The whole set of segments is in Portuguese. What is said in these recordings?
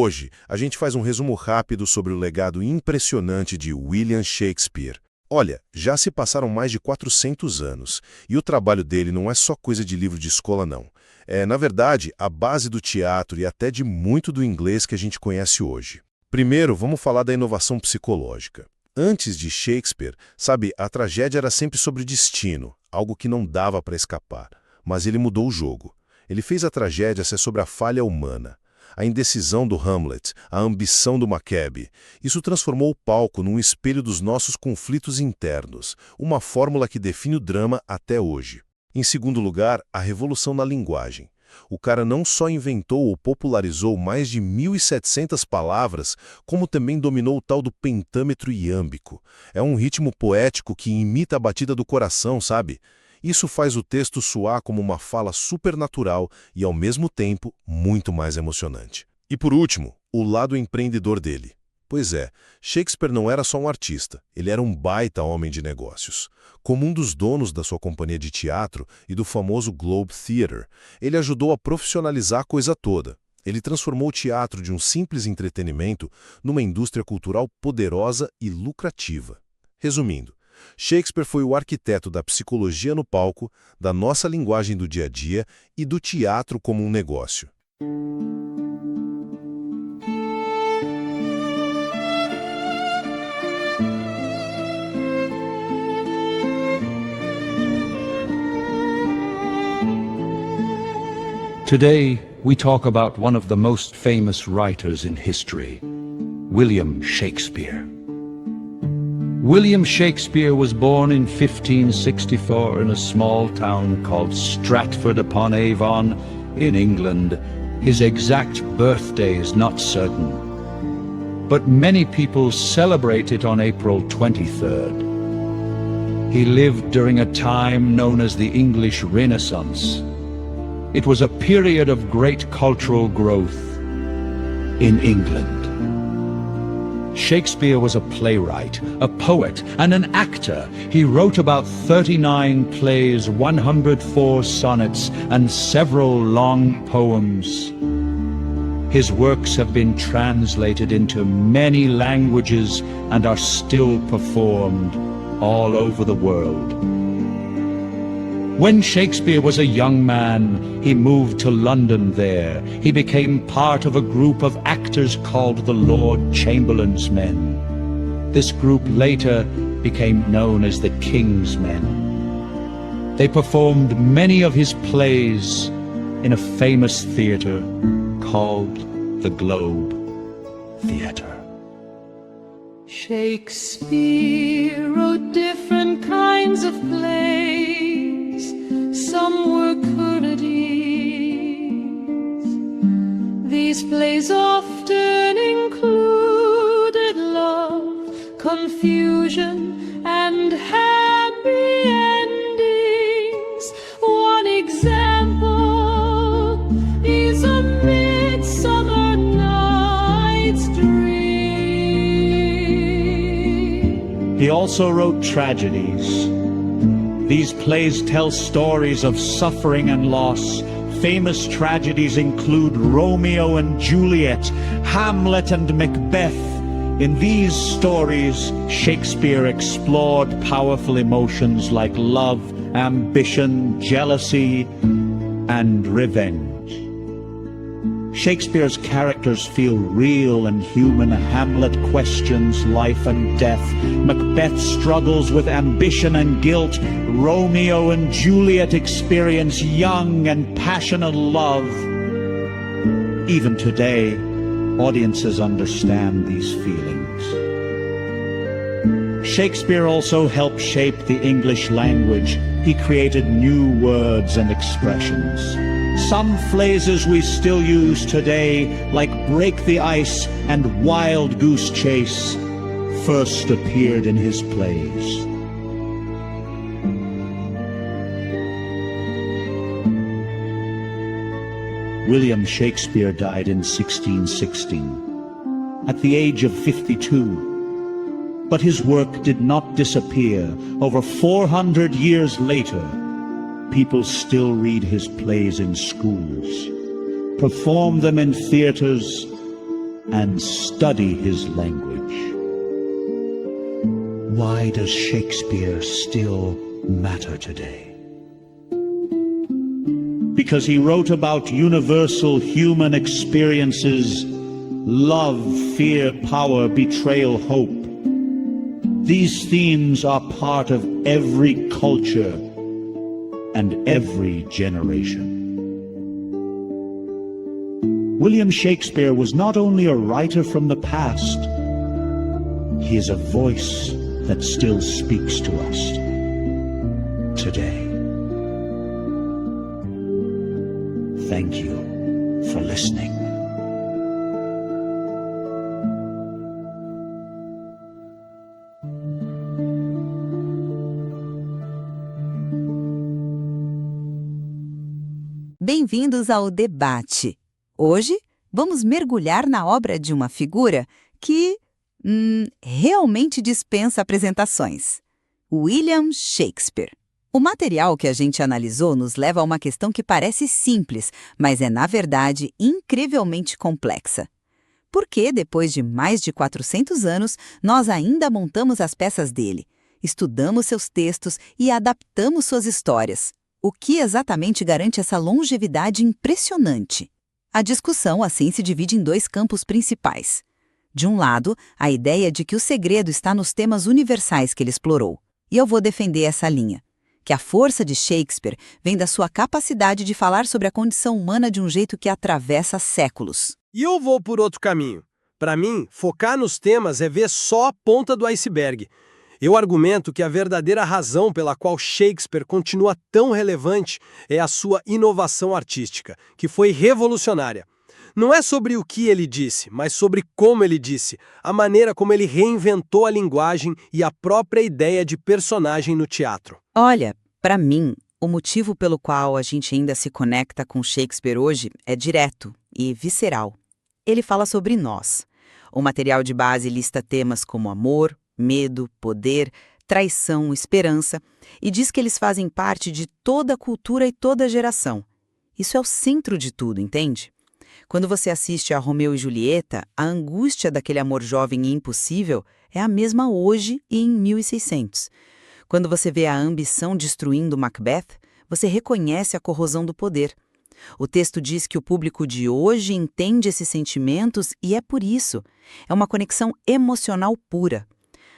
Hoje, a gente faz um resumo rápido sobre o legado impressionante de William Shakespeare. Olha, já se passaram mais de 400 anos, e o trabalho dele não é só coisa de livro de escola, não. É, na verdade, a base do teatro e até de muito do inglês que a gente conhece hoje. Primeiro, vamos falar da inovação psicológica. Antes de Shakespeare, sabe, a tragédia era sempre sobre destino, algo que não dava para escapar. Mas ele mudou o jogo. Ele fez a tragédia ser sobre a falha humana. A indecisão do Hamlet, a ambição do Macbeth. Isso transformou o palco num espelho dos nossos conflitos internos, uma fórmula que define o drama até hoje. Em segundo lugar, a revolução na linguagem. O cara não só inventou ou popularizou mais de 1.700 palavras, como também dominou o tal do pentâmetro iâmbico. É um ritmo poético que imita a batida do coração, sabe? Isso faz o texto soar como uma fala supernatural e, ao mesmo tempo, muito mais emocionante. E por último, o lado empreendedor dele. Pois é, Shakespeare não era só um artista, ele era um baita homem de negócios. Como um dos donos da sua companhia de teatro e do famoso Globe Theatre, ele ajudou a profissionalizar a coisa toda. Ele transformou o teatro de um simples entretenimento numa indústria cultural poderosa e lucrativa. Resumindo, Shakespeare foi o arquiteto da psicologia no palco, da nossa linguagem do dia a dia e do teatro como um negócio. Today, we talk about one of the most famous writers in history, William Shakespeare. William Shakespeare was born in 1564 in a small town called Stratford-upon-Avon in England. His exact birthday is not certain, but many people celebrate it on April 23rd. He lived during a time known as the English Renaissance. It was a period of great cultural growth in England. Shakespeare was a playwright, a poet, and an actor. He wrote about 39 plays, 104 sonnets, and several long poems. His works have been translated into many languages and are still performed all over the world. When Shakespeare was a young man, he moved to London there. He became part of a group of actors called the Lord Chamberlain's Men. This group later became known as the King's Men. They performed many of his plays in a famous theatre called the Globe Theatre. Shakespeare wrote different kinds of plays. Some were comedies. These plays often included love, confusion, and happy endings. One example is A Midsummer Night's Dream. He also wrote tragedies. These plays tell stories of suffering and loss. Famous tragedies include Romeo and Juliet, Hamlet and Macbeth. In these stories, Shakespeare explored powerful emotions like love, ambition, jealousy, and revenge. Shakespeare's characters feel real and human. Hamlet questions life and death. Macbeth struggles with ambition and guilt. Romeo and Juliet experience young and passionate love. Even today, audiences understand these feelings. Shakespeare also helped shape the English language. He created new words and expressions. Some phrases we still use today, like break the ice and wild goose chase, first appeared in his plays. William Shakespeare died in 1616, at the age of 52. But his work did not disappear. Over 400 years later, people still read his plays in schools, perform them in theaters, and study his language. Why does Shakespeare still matter today? Because he wrote about universal human experiences: love, fear, power, betrayal, hope. These themes are part of every culture and every generation. William Shakespeare was not only a writer from the past, he is a voice that still speaks to us today. Thank you for listening. Bem-vindos ao debate. Hoje, vamos mergulhar na obra de uma figura que realmente dispensa apresentações: William Shakespeare. O material que a gente analisou nos leva a uma questão que parece simples, mas é, na verdade, incrivelmente complexa. Por que, depois de mais de 400 anos, nós ainda montamos as peças dele, estudamos seus textos e adaptamos suas histórias? O que exatamente garante essa longevidade impressionante? A discussão, assim, se divide em dois campos principais. De um lado, a ideia de que o segredo está nos temas universais que ele explorou. E eu vou defender essa linha, que a força de Shakespeare vem da sua capacidade de falar sobre a condição humana de um jeito que atravessa séculos. E eu vou por outro caminho. Para mim, focar nos temas é ver só a ponta do iceberg. Eu argumento que a verdadeira razão pela qual Shakespeare continua tão relevante é a sua inovação artística, que foi revolucionária. Não é sobre o que ele disse, mas sobre como ele disse, a maneira como ele reinventou a linguagem e a própria ideia de personagem no teatro. Olha, para mim, o motivo pelo qual a gente ainda se conecta com Shakespeare hoje é direto e visceral. Ele fala sobre nós. O material de base lista temas como amor, medo, poder, traição, esperança, e diz que eles fazem parte de toda a cultura e toda a geração. Isso é o centro de tudo, entende? Quando você assiste a Romeu e Julieta, a angústia daquele amor jovem e impossível é a mesma hoje e em 1600. Quando você vê a ambição destruindo Macbeth, você reconhece a corrosão do poder. O texto diz que o público de hoje entende esses sentimentos e é por isso. É uma conexão emocional pura.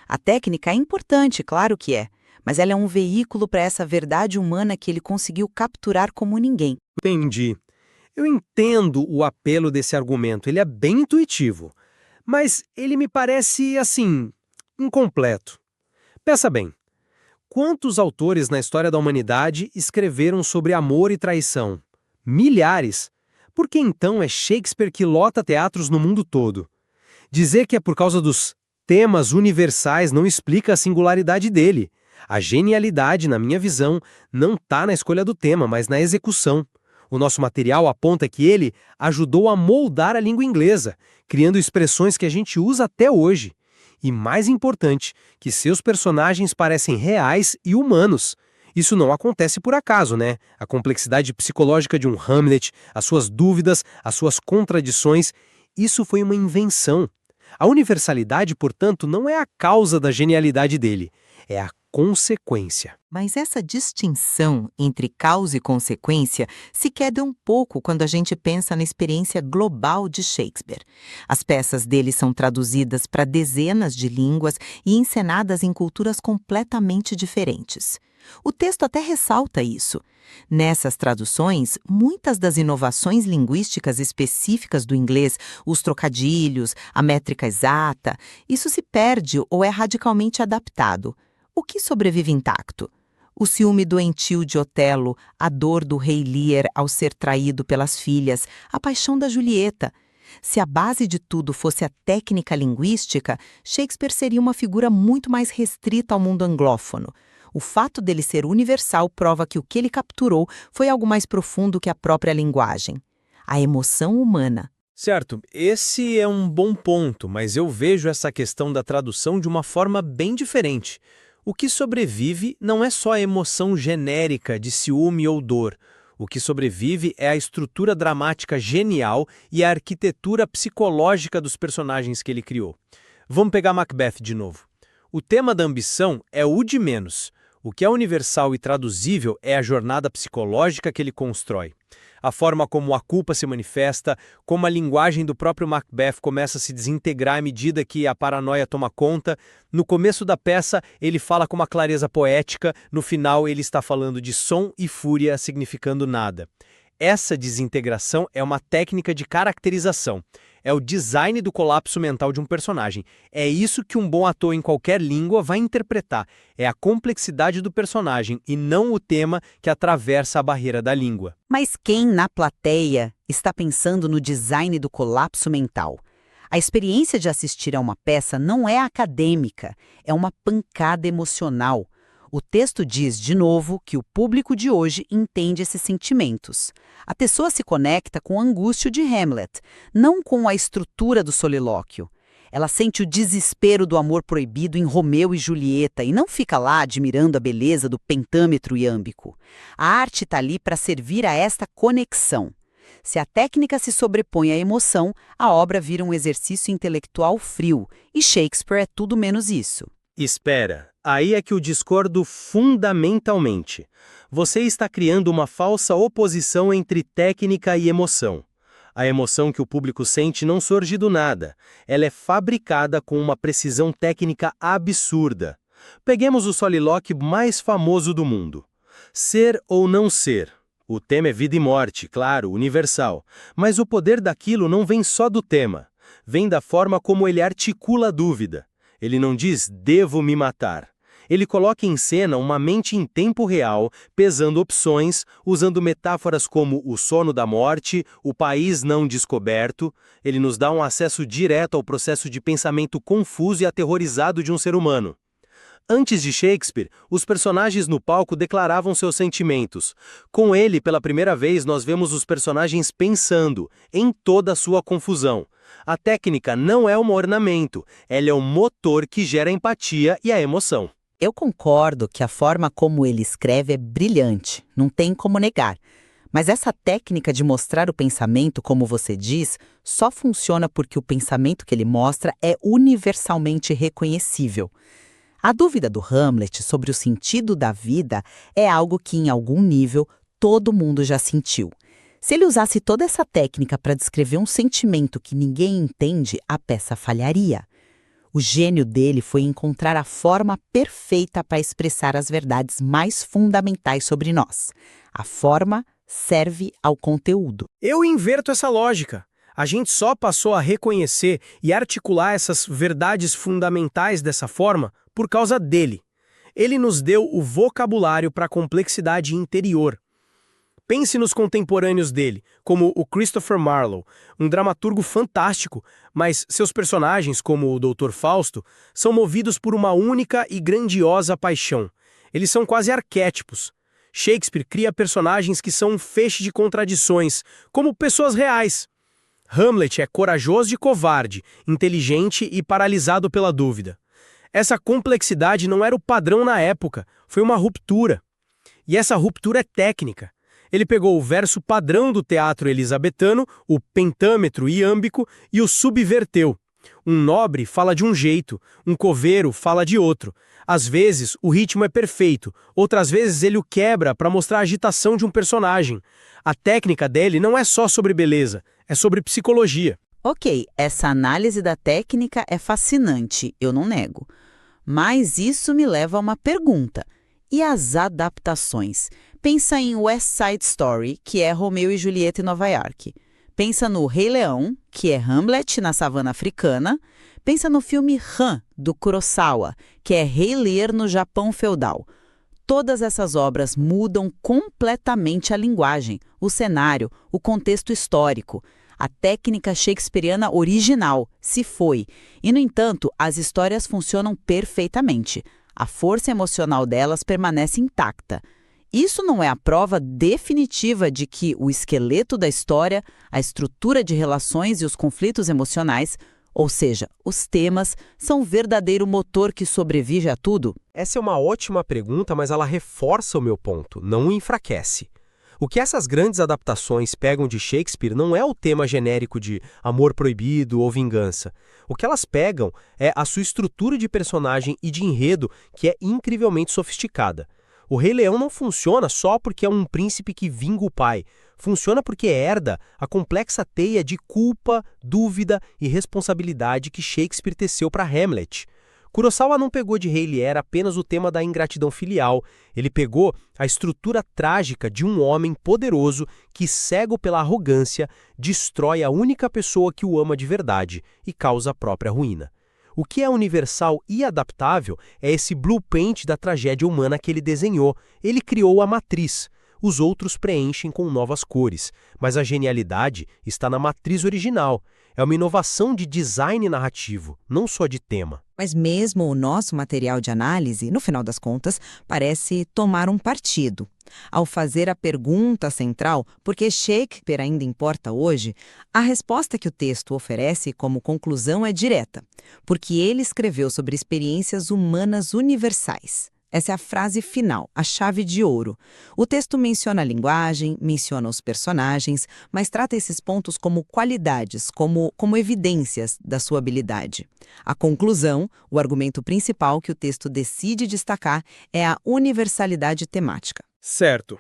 A técnica é importante, claro que é, mas ela é um veículo para essa verdade humana que ele conseguiu capturar como ninguém. Entendi. Eu entendo o apelo desse argumento, ele é bem intuitivo, mas ele me parece, assim, incompleto. Pensa bem, quantos autores na história da humanidade escreveram sobre amor e traição? Milhares. Por que então é Shakespeare que lota teatros no mundo todo? Dizer que é por causa dos temas universais não explica a singularidade dele. A genialidade, na minha visão, não está na escolha do tema, mas na execução. O nosso material aponta que ele ajudou a moldar a língua inglesa, criando expressões que a gente usa até hoje. E mais importante, que seus personagens parecem reais e humanos. Isso não acontece por acaso, né? A complexidade psicológica de um Hamlet, as suas dúvidas, as suas contradições, isso foi uma invenção. A universalidade, portanto, não é a causa da genialidade dele, é a consequência. Mas essa distinção entre causa e consequência se quebra um pouco quando a gente pensa na experiência global de Shakespeare. As peças dele são traduzidas para dezenas de línguas e encenadas em culturas completamente diferentes. O texto até ressalta isso. Nessas traduções, muitas das inovações linguísticas específicas do inglês, os trocadilhos, a métrica exata, isso se perde ou é radicalmente adaptado. O que sobrevive intacto? O ciúme doentio de Otelo, a dor do rei Lear ao ser traído pelas filhas, a paixão da Julieta. Se a base de tudo fosse a técnica linguística, Shakespeare seria uma figura muito mais restrita ao mundo anglófono. O fato dele ser universal prova que o que ele capturou foi algo mais profundo que a própria linguagem. A emoção humana. Certo, esse é um bom ponto, mas eu vejo essa questão da tradução de uma forma bem diferente. O que sobrevive não é só a emoção genérica de ciúme ou dor. O que sobrevive é a estrutura dramática genial e a arquitetura psicológica dos personagens que ele criou. Vamos pegar Macbeth de novo. O tema da ambição é o de menos. O que é universal e traduzível é a jornada psicológica que ele constrói. A forma como a culpa se manifesta, como a linguagem do próprio Macbeth começa a se desintegrar à medida que a paranoia toma conta. No começo da peça, ele fala com uma clareza poética, no final ele está falando de som e fúria significando nada. Essa desintegração é uma técnica de caracterização. É o design do colapso mental de um personagem. É isso que um bom ator em qualquer língua vai interpretar. É a complexidade do personagem e não o tema que atravessa a barreira da língua. Mas quem na plateia está pensando no design do colapso mental? A experiência de assistir a uma peça não é acadêmica, é uma pancada emocional. O texto diz, de novo, que o público de hoje entende esses sentimentos. A pessoa se conecta com a angústia de Hamlet, não com a estrutura do solilóquio. Ela sente o desespero do amor proibido em Romeu e Julieta e não fica lá admirando a beleza do pentâmetro iâmbico. A arte está ali para servir a esta conexão. Se a técnica se sobrepõe à emoção, a obra vira um exercício intelectual frio, e Shakespeare é tudo menos isso. Espera, aí é que eu discordo fundamentalmente. Você está criando uma falsa oposição entre técnica e emoção. A emoção que o público sente não surge do nada. Ela é fabricada com uma precisão técnica absurda. Peguemos o solilóquio mais famoso do mundo. Ser ou não ser. O tema é vida e morte, claro, universal. Mas o poder daquilo não vem só do tema. Vem da forma como ele articula a dúvida. Ele não diz, devo me matar. Ele coloca em cena uma mente em tempo real, pesando opções, usando metáforas como o sono da morte, o país não descoberto. Ele nos dá um acesso direto ao processo de pensamento confuso e aterrorizado de um ser humano. Antes de Shakespeare, os personagens no palco declaravam seus sentimentos. Com ele, pela primeira vez, nós vemos os personagens pensando, em toda a sua confusão. A técnica não é um ornamento, ela é o motor que gera a empatia e a emoção. Eu concordo que a forma como ele escreve é brilhante, não tem como negar. Mas essa técnica de mostrar o pensamento, como você diz, só funciona porque o pensamento que ele mostra é universalmente reconhecível. A dúvida do Hamlet sobre o sentido da vida é algo que, em algum nível, todo mundo já sentiu. Se ele usasse toda essa técnica para descrever um sentimento que ninguém entende, a peça falharia. O gênio dele foi encontrar a forma perfeita para expressar as verdades mais fundamentais sobre nós. A forma serve ao conteúdo. Eu inverto essa lógica. A gente só passou a reconhecer e articular essas verdades fundamentais dessa forma por causa dele. Ele nos deu o vocabulário para a complexidade interior. Pense nos contemporâneos dele, como o Christopher Marlowe, um dramaturgo fantástico, mas seus personagens, como o Dr. Fausto, são movidos por uma única e grandiosa paixão. Eles são quase arquétipos. Shakespeare cria personagens que são um feixe de contradições, como pessoas reais. Hamlet é corajoso e covarde, inteligente e paralisado pela dúvida. Essa complexidade não era o padrão na época, foi uma ruptura. E essa ruptura é técnica. Ele pegou o verso padrão do teatro elisabetano, o pentâmetro iâmbico, e o subverteu. Um nobre fala de um jeito, um coveiro fala de outro. Às vezes, o ritmo é perfeito, outras vezes ele o quebra para mostrar a agitação de um personagem. A técnica dele não é só sobre beleza, é sobre psicologia. Ok, essa análise da técnica é fascinante, eu não nego. Mas isso me leva a uma pergunta. E as adaptações? Pensa em West Side Story, que é Romeu e Julieta em Nova York. Pensa no Rei Leão, que é Hamlet na savana africana. Pensa no filme Han, do Kurosawa, que é Rei Lear no Japão feudal. Todas essas obras mudam completamente a linguagem, o cenário, o contexto histórico. A técnica shakespeariana original se foi. E, no entanto, as histórias funcionam perfeitamente. A força emocional delas permanece intacta. Isso não é a prova definitiva de que o esqueleto da história, a estrutura de relações e os conflitos emocionais, ou seja, os temas, são o verdadeiro motor que sobrevive a tudo? Essa é uma ótima pergunta, mas ela reforça o meu ponto, não o enfraquece. O que essas grandes adaptações pegam de Shakespeare não é o tema genérico de amor proibido ou vingança. O que elas pegam é a sua estrutura de personagem e de enredo, que é incrivelmente sofisticada. O Rei Leão não funciona só porque é um príncipe que vinga o pai. Funciona porque herda a complexa teia de culpa, dúvida e responsabilidade que Shakespeare teceu para Hamlet. Kurosawa não pegou de Rei Lear apenas o tema da ingratidão filial, ele pegou a estrutura trágica de um homem poderoso que, cego pela arrogância, destrói a única pessoa que o ama de verdade e causa a própria ruína. O que é universal e adaptável é esse blueprint da tragédia humana que ele desenhou. Ele criou a matriz. Os outros preenchem com novas cores, mas a genialidade está na matriz original. É uma inovação de design narrativo, não só de tema. Mas mesmo o nosso material de análise, no final das contas, parece tomar um partido. Ao fazer a pergunta central, por que Shakespeare ainda importa hoje, a resposta que o texto oferece como conclusão é direta, porque ele escreveu sobre experiências humanas universais. Essa é a frase final, a chave de ouro. O texto menciona a linguagem, menciona os personagens, mas trata esses pontos como qualidades, como evidências da sua habilidade. A conclusão, o argumento principal que o texto decide destacar, é a universalidade temática. Certo.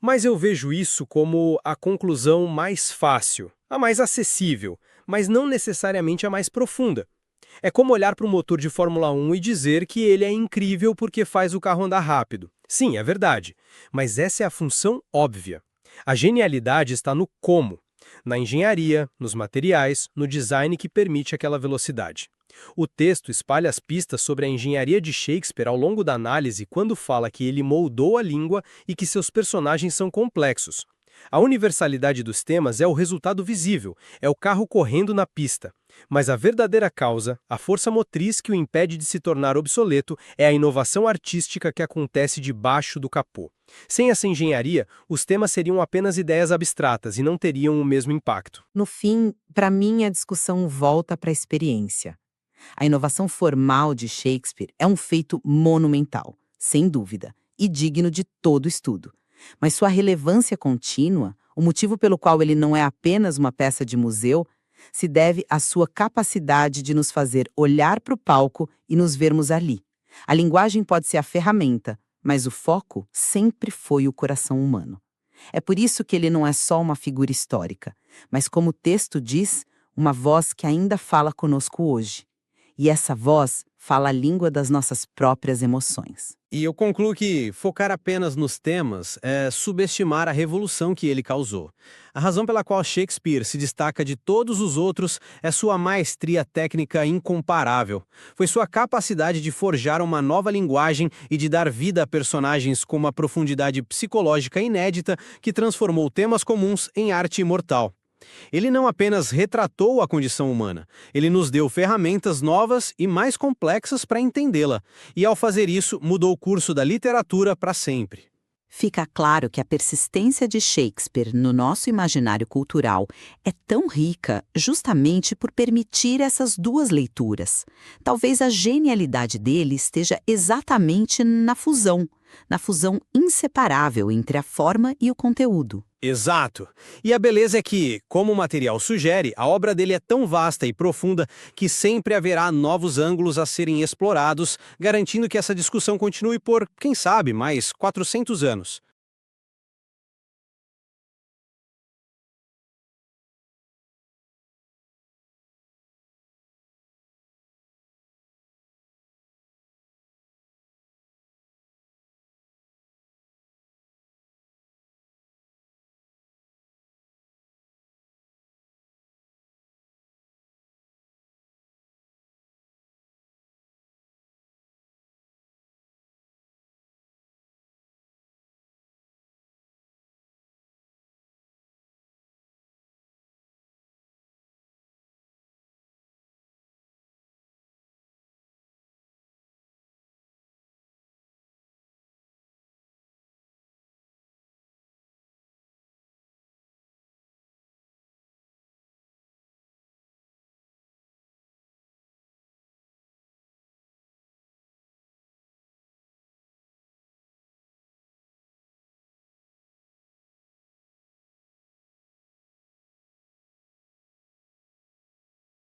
Mas eu vejo isso como a conclusão mais fácil, a mais acessível, mas não necessariamente a mais profunda. É como olhar para um motor de Fórmula 1 e dizer que ele é incrível porque faz o carro andar rápido. Sim, é verdade, mas essa é a função óbvia. A genialidade está no como, na engenharia, nos materiais, no design que permite aquela velocidade. O texto espalha as pistas sobre a engenharia de Shakespeare ao longo da análise quando fala que ele moldou a língua e que seus personagens são complexos. A universalidade dos temas é o resultado visível, é o carro correndo na pista. Mas a verdadeira causa, a força motriz que o impede de se tornar obsoleto, é a inovação artística que acontece debaixo do capô. Sem essa engenharia, os temas seriam apenas ideias abstratas e não teriam o mesmo impacto. No fim, para mim, a discussão volta para a experiência. A inovação formal de Shakespeare é um feito monumental, sem dúvida, e digno de todo estudo. Mas sua relevância contínua, o motivo pelo qual ele não é apenas uma peça de museu, se deve à sua capacidade de nos fazer olhar para o palco e nos vermos ali. A linguagem pode ser a ferramenta, mas o foco sempre foi o coração humano. É por isso que ele não é só uma figura histórica, mas, como o texto diz, uma voz que ainda fala conosco hoje. E essa voz fala a língua das nossas próprias emoções. E eu concluo que focar apenas nos temas é subestimar a revolução que ele causou. A razão pela qual Shakespeare se destaca de todos os outros é sua maestria técnica incomparável. Foi sua capacidade de forjar uma nova linguagem e de dar vida a personagens com uma profundidade psicológica inédita que transformou temas comuns em arte imortal. Ele não apenas retratou a condição humana, ele nos deu ferramentas novas e mais complexas para entendê-la, e ao fazer isso, mudou o curso da literatura para sempre. Fica claro que a persistência de Shakespeare no nosso imaginário cultural é tão rica justamente por permitir essas duas leituras. Talvez a genialidade dele esteja exatamente na fusão inseparável entre a forma e o conteúdo. Exato. E a beleza é que, como o material sugere, a obra dele é tão vasta e profunda que sempre haverá novos ângulos a serem explorados, garantindo que essa discussão continue por, quem sabe, mais 400 anos.